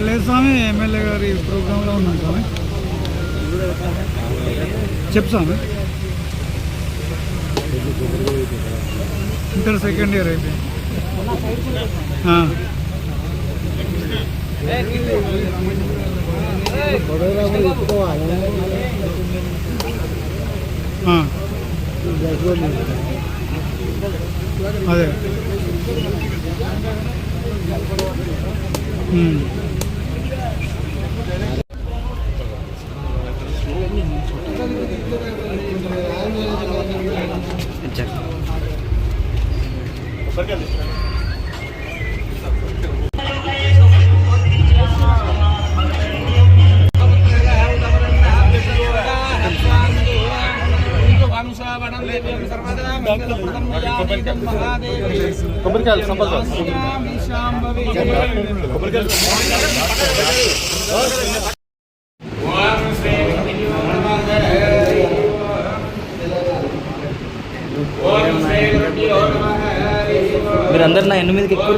లేదు స్వామి, ఎమ్మెల్యే గారి ప్రోగ్రాంలో ఉన్నాం స్వామి. చెప్పు స్వామి. ఇంటర్ సెకండ్ ఇయర్ అయిపోయింది. అదే మీరందరు నా 8 ఎక్కువ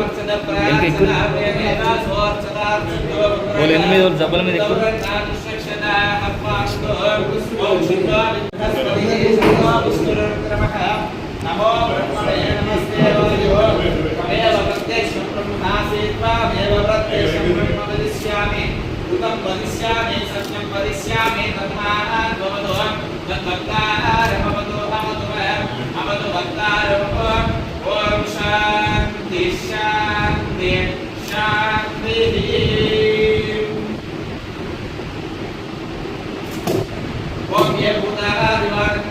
ఎక్కువ వాళ్ళు 8 జబ్బల మీద ఎక్కువ. నమో బ్రహ్మణే నమస్తే తమేవ ప్రత్యక్షం బ్రహ్మాసీత్వామేవ ప్రత్యక్షం బ్రహ్మ వదిష్యామి ఉతం వదిష్యామి సత్యం వదిష్యామి తన్మానాద్భవతు తద్భక్తారమవతు అమతు భక్తారమవ. ఓం శాంతి శాంతి శాంతి. ఓం ఏ భూతాదివారం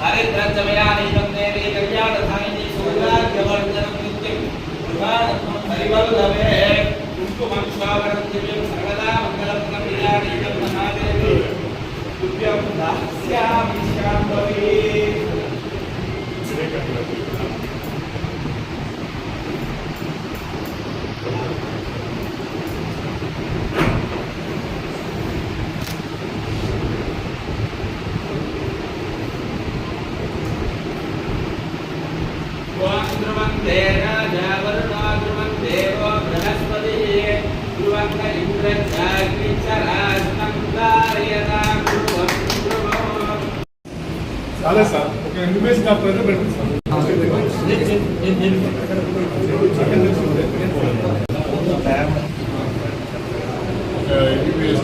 హరిద్రజమయానీతం దేవీ కళ్యాణధాయిని సౌభాగ్యవర్ధనం నిత్యం హరివల్లభే కుంకుమం శ్రావణం దివ్యం సర్వదా మంగళం ప్రియానీతం మహాదేవి తుభ్యం దాస్యామి శాంభవి. ధ్రువంతే రాజా వరుణో ధ్రువంతే బృహస్పతి ధ్రువంత ఇంద్రచాగ్నిచరాజనం ధారయతాం ధ్రువం ధ్రువం. చాలా సార్ ఒక ఎంబీబీఎస్ డాక్టర్ అయితే పెట్టండి సార్. ఎంబీబీఎస్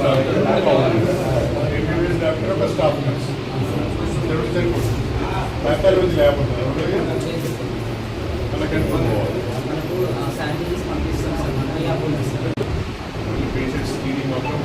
డాక్టర్ ఒక స్టాఫ్ నర్స్ సరిపోతుంది లేకపోతే పేషెంట్స్ స్క్రీనింగ్ మాత్రం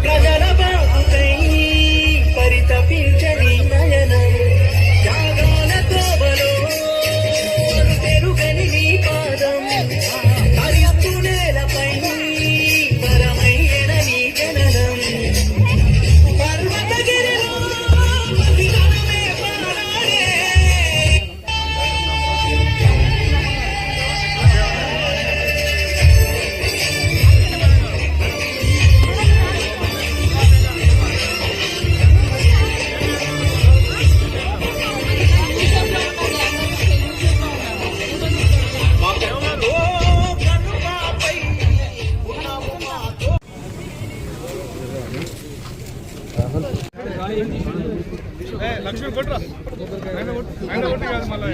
ప్రజల బాగుకై పరితపించని నయనం జాగాల తోవలో పెరుగని నీ పాదం హరిస్తు నేలపై పరమయ్యన నీ జననం పర్వతగిరిలో పసిగణమే పారాడే. లక్ష్మీ కొట్రా ఆయన కొట్టి కాదు మళ్ళీ.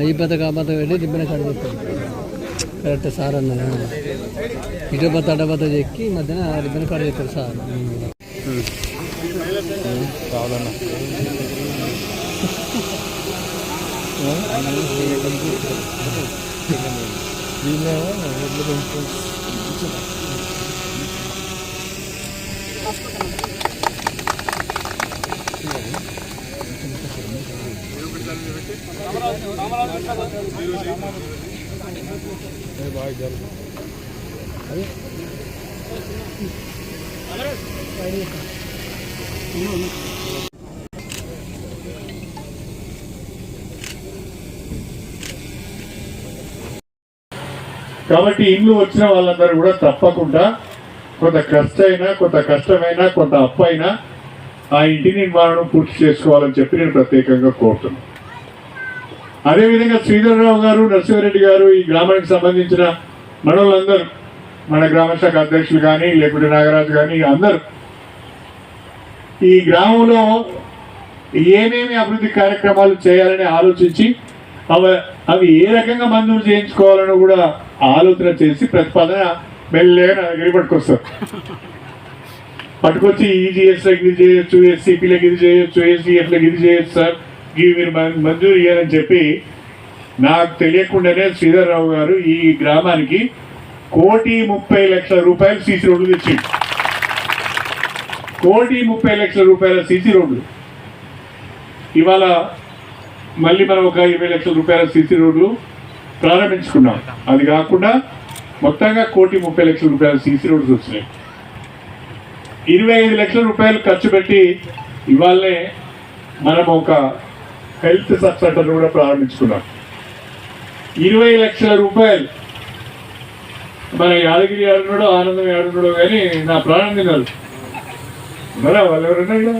ఈ పథక ఆ పథకం పెట్టి రిబ్బన్ కాడ చెప్తాను. కరెక్ట్ సార్ అన్న ఇటు పత్త అడ్డ పత్త చెక్కి మధ్యన రిబ్బన్ కాడ చెప్తారు సార్. రావాలన్నా కాబట్టి ఇల్లు వచ్చిన వాళ్ళందరూ కూడా తప్పకుండా కొంత ఖర్చైనా కొంత కష్టమైనా కొంత అప్పు అయినా ఆ ఇంటి నిర్మాణం పూర్తి చేసుకోవాలని చెప్పి నేను ప్రత్యేకంగా కోరుతున్నాను. అదేవిధంగా శ్రీధర్రావు గారు, నరసింహారెడ్డి గారు, ఈ గ్రామానికి సంబంధించిన మనోళ్ళందరూ, మన గ్రామ శాఖ అధ్యక్షులు కానీ లేకుంటే నాగరాజు కానీ అందరూ ఈ గ్రామంలో ఏమేమి అభివృద్ధి కార్యక్రమాలు చేయాలని ఆలోచించి అవి ఏ రకంగా మంజూరు చేయించుకోవాలని కూడా ఆలోచన చేసి ప్రతిపాదన మెల్లగా నా దగ్గర పట్టుకొస్తారు. పట్టుకొచ్చి ఈజీఎస్లకు ఇది చేయొచ్చు, ఎస్సీపీలకు ఇది చేయొచ్చు, ఎస్సీఎఫ్లకు ఇది చేయొచ్చు సార్, ఇవి మీరు మంజూరు చేయాలని చెప్పి నాకు తెలియకుండానే శ్రీధర్రావు గారు ఈ గ్రామానికి 1,30,00,000 రూపాయలు సీసీ రోడ్లు తెచ్చింది. 1,30,00,000 రూపాయల సీసీ రోడ్లు. ఇవాళ మళ్ళీ మనం ఒక 20,00,000 రూపాయల సీసీ రోడ్లు ప్రారంభించుకున్నాం. అది కాకుండా మొత్తంగా 1,30,00,000 రూపాయల సీసీ రోడ్లు వచ్చినాయి. 25 లక్షల రూపాయలు ఖర్చు పెట్టి ఇవాళనే మనం ఒక హెల్త్ సబ్ సెంటర్ కూడా ప్రారంభించుకున్నాం. 20 లక్షల రూపాయలు మన యాదగిరి ఆడున్నాడో ఆనందం ఆడున్నాడో కానీ నా ప్రాణం తిన్నారు ఉన్నారా వాళ్ళు ఎవరన్నా ఇలా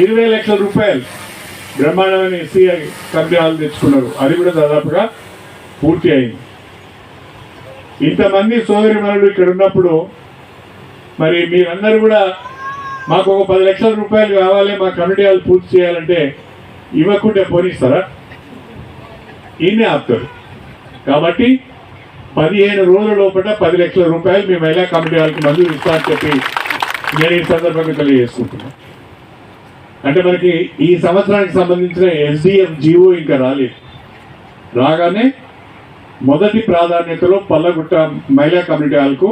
20 లక్షల రూపాయలు బ్రహ్మాండమైన ఎస్సీఐ కంపెనీ హాల్ తెచ్చుకున్నారు. అది కూడా దాదాపుగా పూర్తి అయింది. ఇంతమంది సోదరి మనులు ఇక్కడ ఉన్నప్పుడు మరి మీరందరూ కూడా మాకు ఒక 10 లక్షల రూపాయలు కావాలి, మా కమిటీ హాల్ పూర్తి చేయాలంటే ఇవ్వకుంటే పోనిస్తారా? ఈయనే ఆపుతారు. కాబట్టి 15 రోజుల లోపల 10 లక్షల రూపాయలు మీ మహిళా కమిటీ హాల్కి మంజూరు ఇస్తామని చెప్పి నేను ఈ సందర్భంగా తెలియజేసుకుంటున్నాను. అంటే మనకి ఈ సంవత్సరానికి సంబంధించిన ఎస్డిఎఫ్ జీవో ఇంకా రాలేదు. రాగానే మొదటి ప్రాధాన్యతలో పల్లగుట్ట మహిళా కమ్యూనిటీ హాల్కు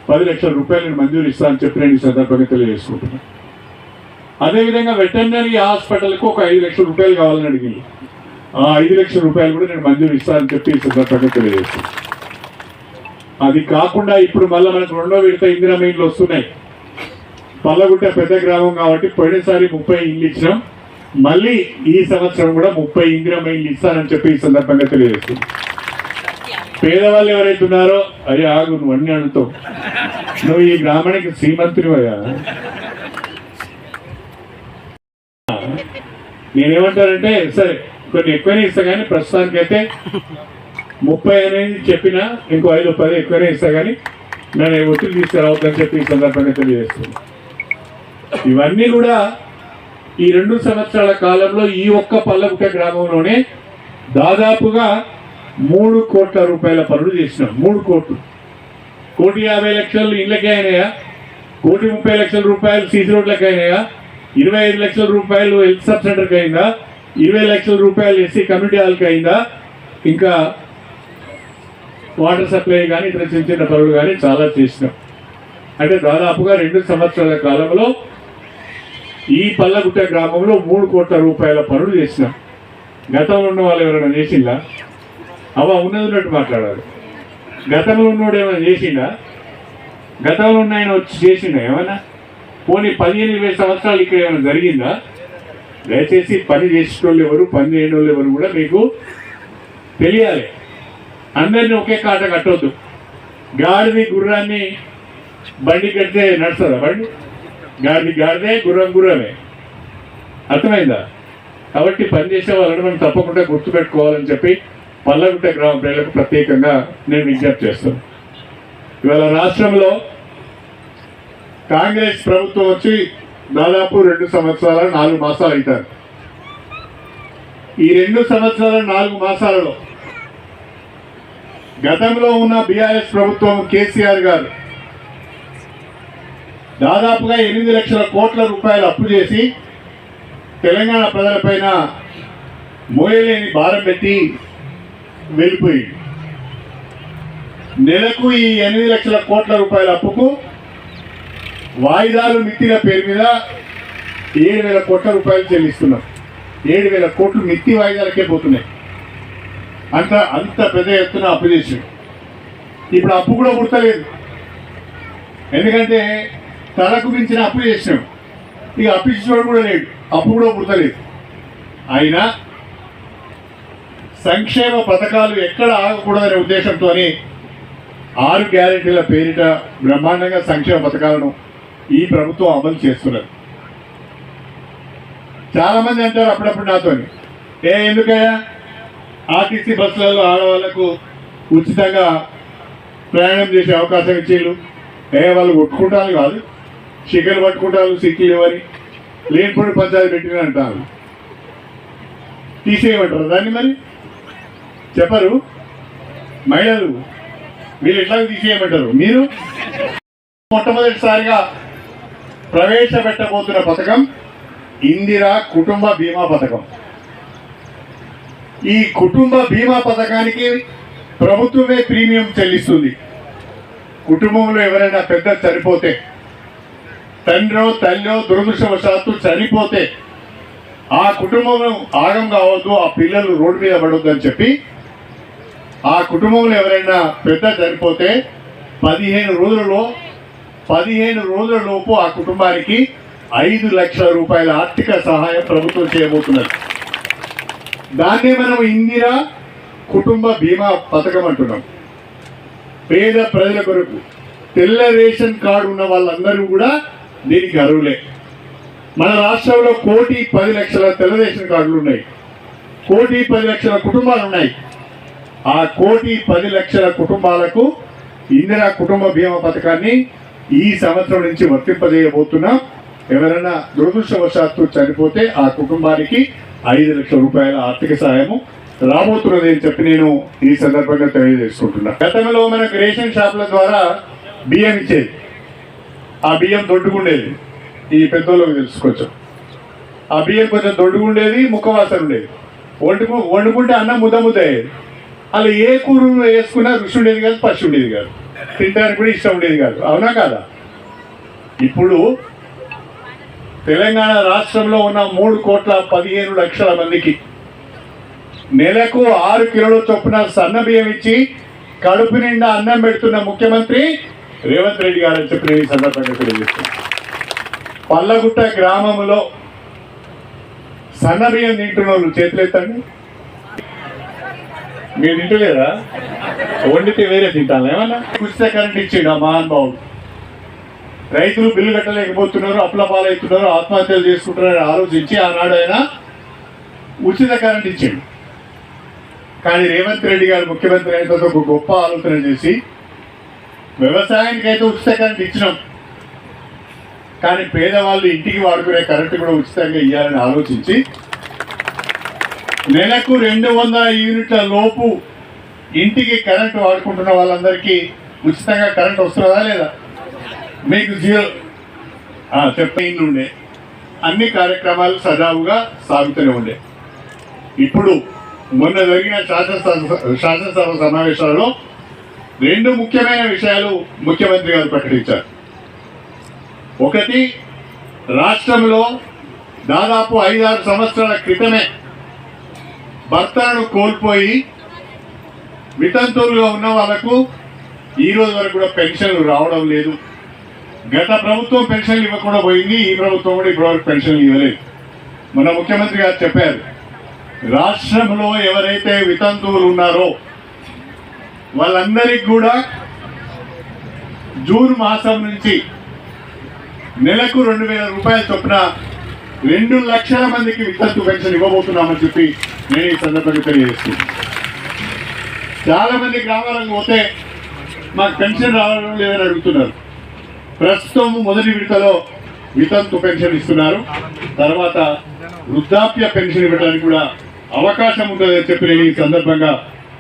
10 లక్షల రూపాయలు మంజూరు ఇస్తామని చెప్పి నేను ఈ సందర్భంగా తెలియజేసుకుంటున్నాను. అదేవిధంగా వెటర్నరీ హాస్పిటల్కు ఒక 5 లక్షల రూపాయలు కావాలని అడిగింది. ఆ 5 లక్షల రూపాయలు కూడా నేను మంజూరు ఇస్తానని చెప్పి ఈ సందర్భంగా తెలియజేస్తున్నాను. అది కాకుండా ఇప్పుడు మళ్ళీ మనకు 2వ విడత ఇందిరా ఇళ్ళు వస్తున్నాయి. పల్లగుట్ట పెద్ద గ్రామం కాబట్టి పోయినసారి 30 ఇళ్ళు ఇచ్చినాం. మళ్ళీ ఈ సంవత్సరం కూడా 30 ఇందిరా ఇళ్ళు ఇస్తానని చెప్పి ఈ సందర్భంగా తెలియజేస్తున్నాను. పేదవాళ్ళు ఎవరైతే ఉన్నారో అరే ఆగు, నువ్వు అన్ని అడుగుతావు, నువ్వు ఈ గ్రామానికి శ్రీమంతునివయ్యా. నేనేమంటానంటే సరే కొన్ని ఎక్కువనే ఇస్తా కానీ ప్రస్తుతానికైతే 30 అనేది చెప్పినా ఇంకో 5-10 ఎక్కువనే ఇస్తా కానీ నేను ఒత్తిడి తీసుకురావద్దని చెప్పి ఈ సందర్భంగా తెలియజేస్తున్నాను. ఇవన్నీ కూడా ఈ 2 సంవత్సరాల కాలంలో ఈ ఒక్క పల్లగుట్ట గ్రామంలోనే దాదాపుగా 3 కోట్ల రూపాయల పనులు చేసినాం. 3 కోట్లు. 1,50,00,000 ఇళ్ళకే అయినాయా, 1,30,00,000 రూపాయలు సీసీ రోడ్లకి అయినాయా, 25 లక్షల రూపాయలు హెల్త్ సబ్ సెంటర్కి అయిందా, 20 లక్షల రూపాయలు ఎస్సీ కమ్యూనిటీ హాల్కి అయిందా, ఇంకా వాటర్ సప్లై కానీ ఇతర చిన్న చిన్న పనులు కానీ చాలా చేసినాం. అంటే దాదాపుగా 2 సంవత్సరాల కాలంలో ఈ పల్లగుట్ట గ్రామంలో 3 కోట్ల రూపాయల పనులు చేసినాం. గతంలో ఉన్న వాళ్ళు ఎవరైనా చేసిందా? ఉన్నట్టు మాట్లాడాలి. గతంలో ఉన్నోడు ఏమైనా చేసిందా? గతంలో ఉన్న ఆయన వచ్చి చేసిందా ఏమన్నా? పోనీ 15-20 సంవత్సరాలు ఇక్కడ ఏమైనా జరిగిందా? దయచేసి పని చేసేటోళ్ళు ఎవరు, పని చేయని వాళ్ళు ఎవరు కూడా మీకు తెలియాలి. అందరినీ ఒకే కాట కట్టవద్దు. గాడిది గుర్రాన్ని బండి కడితే నడుస్తుందా బండి? గాడిది గాడిదే, గుర్రం గుర్రమే. అర్థమైందా? కాబట్టి పనిచేసే వాళ్ళని మనం తప్పకుండా గుర్తుపెట్టుకోవాలని చెప్పి పల్లగుట్ట గ్రామ ప్రజలకు ప్రత్యేకంగా నేను విజ్ఞప్తి చేస్తాను. ఇవాళ రాష్ట్రంలో కాంగ్రెస్ ప్రభుత్వం వచ్చి దాదాపు 2 సంవత్సరాల 4 మాసాలు అవుతారు. ఈ 2 సంవత్సరాల 4 మాసాలలో గతంలో ఉన్న బీఆర్ఎస్ ప్రభుత్వం కేసీఆర్ గారు దాదాపుగా 8 లక్షల కోట్ల రూపాయలు అప్పు చేసి తెలంగాణ ప్రజలపైన మోయలేని భారం పెట్టి వెళ్ళిపోయింది. నెలకు ఈ 8 లక్షల కోట్ల రూపాయల అప్పుకు వాయిదాలు మిత్తిల పేరు మీద 7,000 కోట్ల రూపాయలు చెల్లిస్తున్నాం. 7,000 కోట్లు మిత్తి వాయిదాలకే పోతున్నాయి. అంత పెద్ద ఎత్తున అప్పు చేసి ఇప్పుడు అప్పు కూడా పుడతలేదు. ఎందుకంటే తలకు మించిన అప్పు చేసినాం. ఇక అప్పు ఇచ్చినవాడు కూడా లేడు, అప్పు కూడా పుడతలేదు. అయినా సంక్షేమ పథకాలు ఎక్కడ ఆగకూడదనే ఉద్దేశంతో 6 గ్యారెంటీల పేరిట బ్రహ్మాండంగా సంక్షేమ పథకాలను ఈ ప్రభుత్వం అమలు చేస్తున్నారు. చాలా మంది అంటారు అప్పుడప్పుడు నాతో, ఎందుకయ్యా ఆర్టీసీ బస్సులలో ఆడవాళ్లకు ఉచితంగా ప్రయాణం చేసే అవకాశం ఇచ్చేళ్ళు, వాళ్ళు కొట్టుకుంటారు కాదు, చికెన్ పట్టుకుంటారు, సిక్కులు ఇవ్వని లేనిపోయి పంచాయతీ పెట్టిన అంటారు. తీసేయమంటారు దాన్ని? మరి చెప్పరు మహిళలు, వీళ్ళు ఎట్లా తీసేయమంటారు? మీరు మొట్టమొదటిసారిగా ప్రవేశపెట్టబోతున్న పథకం ఇందిరా కుటుంబ బీమా పథకం. ఈ కుటుంబ బీమా పథకానికి ప్రభుత్వమే ప్రీమియం చెల్లిస్తుంది. కుటుంబంలో ఎవరైనా పెద్ద చనిపోతే, తండ్రో తల్లో దురదృష్టవశాత్తు చనిపోతే ఆ కుటుంబం ఆగం కావద్దు, ఆ పిల్లలు రోడ్డు మీద పడవద్దు అని చెప్పి ఆ కుటుంబంలో ఎవరైనా పెద్ద చనిపోతే 15 రోజుల లోపు ఆ కుటుంబానికి 5 లక్షల రూపాయల ఆర్థిక సహాయం ప్రభుత్వం చేయబోతున్నది. దాన్నే మనం ఇందిరా కుటుంబ బీమా పథకం అంటున్నాం. పేద ప్రజల కొరకు తెల్ల రేషన్ కార్డు ఉన్న వాళ్ళందరూ కూడా దీనికి అర్హులే. మన రాష్ట్రంలో 1,10,00,000 తెల్ల రేషన్ కార్డులు ఉన్నాయి. 1,10,00,000 కుటుంబాలు ఉన్నాయి. ఆ 1,10,00,000 కుటుంబాలకు ఇందిరా కుటుంబ బీమా పథకాన్ని ఈ సంవత్సరం నుంచి వర్తింపజేయబోతున్నాం. ఎవరైనా దురదృష్టవశాత్తు చనిపోతే ఆ కుటుంబానికి 5 లక్షల రూపాయల ఆర్థిక సహాయము రాబోతున్నది అని చెప్పి నేను ఈ సందర్భంగా తెలియజేసుకుంటున్నా. గతంలో మనకు రేషన్ షాపుల ద్వారా బియ్యం ఇచ్చేది. ఆ బియ్యం దొడ్డుకుండేది, ఈ పెద్దోళ్ళకి తెలుసుకోవచ్చు. ఆ బియ్యం కొంచెం దొడ్డుకుండేది, ముక్కవాసన ఉండేది. వండుకుంటే అన్నం ముద్ద అయ్యేది. అలా ఏ కూర వేసుకున్నా రుచి ఉండేది కాదు, పచ్చి ఉండేది కాదు, తినడానికి కూడా ఇష్టం ఉండేది కాదు. అవునా కాదా? ఇప్పుడు తెలంగాణ రాష్ట్రంలో ఉన్న 3,15,00,000 మందికి నెలకు 6 కిలోల చొప్పున సన్న బియ్యం ఇచ్చి కడుపు నిండా అన్నం పెడుతున్న ముఖ్యమంత్రి రేవంత్ రెడ్డి గారు అని చెప్పి ఈ సందర్భంగా తెలియజేస్తున్నాను. పల్లగుట్ట గ్రామంలో సన్న బియ్యం తింటున్న వాళ్ళు చేతులెత్తండి. మీరు తింటలేరా? వండితే వేరే తింటాను ఏమన్నా? ఉచిత కరెంట్ ఇచ్చిండు ఆ మహానుభావుడు. రైతులు బిల్లు కట్టలేకపోతున్నారు, అప్పుల పాలవుతున్నారు, ఆత్మహత్యలు చేసుకుంటున్నారని ఆలోచించి ఆనాడు ఆయన ఉచిత కరెంట్ ఇచ్చిండు. కానీ రేవంత్ రెడ్డి గారు ముఖ్యమంత్రి అయిన తర్వాత ఒక గొప్ప ఆలోచన చేసి వ్యవసాయానికి అయితే ఉచిత కరెంట్ ఇచ్చినాం, కానీ పేదవాళ్ళు ఇంటికి వాడుకునే కరెంటు కూడా ఉచితంగా ఇవ్వాలని ఆలోచించి నెలకు 200 యూనిట్ల లోపు ఇంటికి కరెంటు వాడుకుంటున్న వాళ్ళందరికీ ఉచితంగా కరెంట్ వస్తుందా లేదా? మీకు జీరో చెప్పైంది ఉండే అన్ని కార్యక్రమాలు సజావుగా సాగుతూనే ఉండే. ఇప్పుడు మొన్న జరిగిన శాసనసభ సమావేశాలలో 2 ముఖ్యమైన విషయాలు ముఖ్యమంత్రి గారు ప్రకటించారు. ఒకటి, రాష్ట్రంలో దాదాపు 5-6 సంవత్సరాల క్రితమే భర్తలను కోల్పోయి వితంతువులుగా ఉన్న వాళ్లకు ఈ రోజు వరకు కూడా పెన్షన్లు రావడం లేదు. గత ప్రభుత్వం పెన్షన్లు ఇవ్వకుండా పోయింది, ఈ ప్రభుత్వం కూడా ఇప్పటివరకు పెన్షన్లు ఇవ్వలేదు. మన ముఖ్యమంత్రి గారు చెప్పారు, రాష్ట్రంలో ఎవరైతే వితంతువులు ఉన్నారో వాళ్ళందరికీ కూడా జూన్ మాసం నుంచి నెలకు 2,000 రూపాయల చొప్పున 2 లక్షల మందికి వితంతు పెన్షన్ ఇవ్వబోతున్నామని చెప్పి నేను ఈ సందర్భంగా తెలియజేస్తున్నాను. చాలా మంది గ్రామాలకు పోతే మాకు పెన్షన్ రావడం లేదని అడుగుతున్నారు. ప్రస్తుతం మొదటి విడతలో వితంతు పెన్షన్ ఇస్తున్నారు, తర్వాత వృద్ధాప్య పెన్షన్ ఇవ్వడానికి కూడా అవకాశం ఉంటుందని చెప్పి నేను ఈ సందర్భంగా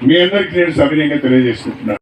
మీ అందరికీ నేను సవినయంగా తెలియజేసుకుంటున్నాను.